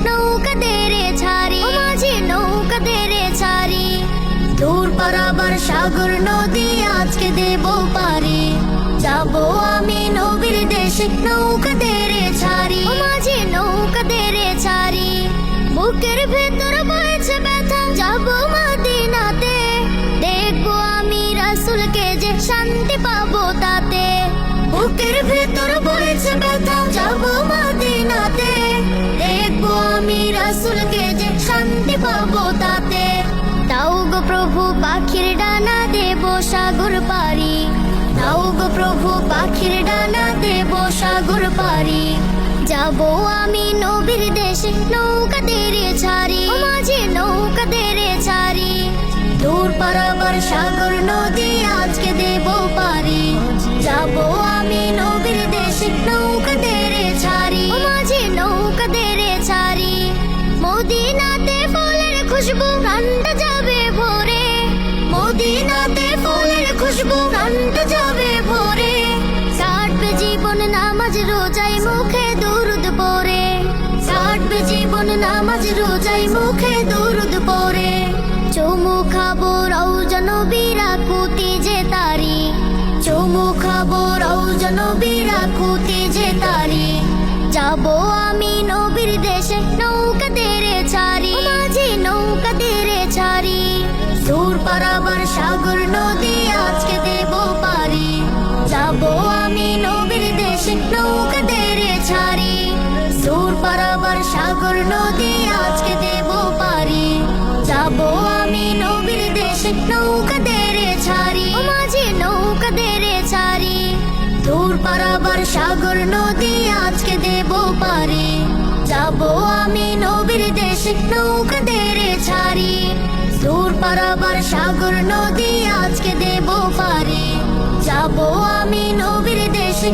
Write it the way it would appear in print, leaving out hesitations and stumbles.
নৌকা দেরে ছাড়ি, ও মাঝি নৌকা দেরে ছাড়ি। দূর পারাবার সাগর নদী আজকে দেব পারি, যাবো আমি নবীর দেশে নৌকা দেরে ছাড়ি, ও মাঝি নৌকা দেরে ছাড়ি। বুকের ভেতর বয়েছে ব্যথা, যাবো মদিনাতে, দেখবো আমি রাসূলকে যে শান্তি পাবো তাতে। বুকের ভেতর বয়েছে ব্যথা, যাবো মদিনাতে, দেখবো আমি রাসূলকে যে শান্তি পাবো তাতে। দাও গো প্রভু পাখির ডানা, দেব সাগর পারি, দাও গো প্রভু পাখির ডানা, দেব সাগর পারি। যাবো আমি নবীর দেশে নৌকা দেরে ছাড়ি, ও মাঝি নৌকা দেরে ছাড়ি। দূর পারাবার সাগর নদী আজকে দেব পারি, যাবো আমি নবীর দেশে নৌকা দেরে ছাড়ি, ও মাঝি নৌকা দেরে ছাড়ি। মদিনাতে ফুলের খুশবু প্রাণটা যাবে ভরে, মদিনাতে ফুলের খুশবু প্রাণটা যাবে ভরে। কাটবে জীবন নামাজ রোজায় মুখে দুরুদ পড়ে, কাটবে জীবন নামাজ রোজায় মুখে দুরুদ পড়ে। চুমু খাবো রওজা নবীর আকুতি যে তারি, চুমু খাবো রওজা নবীর আকুতি যে তারি। যাবো আমি নবীর দেশে নৌকা দেরে ছাড়ি, ও মাঝি নৌকা দেরে ছাড়ি। দূর পারাবার সাগর নদী আজকে দেব পারি, যাবো আমি নবীর দেশে নৌকা দেরে ছাড়ি। দূর পারাবার সাগর নদী আজকে দেব পারি, যাবো আমি নবীর দেশে নৌকা দেরে ছাড়ি, ও মাঝি নৌকা দেরে ছাড়ি। দূর পারাবার সাগর নদী আজকে দেব পারি, যাবো আমি নবীর দেশে নৌকা দেরে ছাড়ি। দূর পারাবার সাগর নদী আজকে দেব পারি, যাবো আমি নবীর দেশে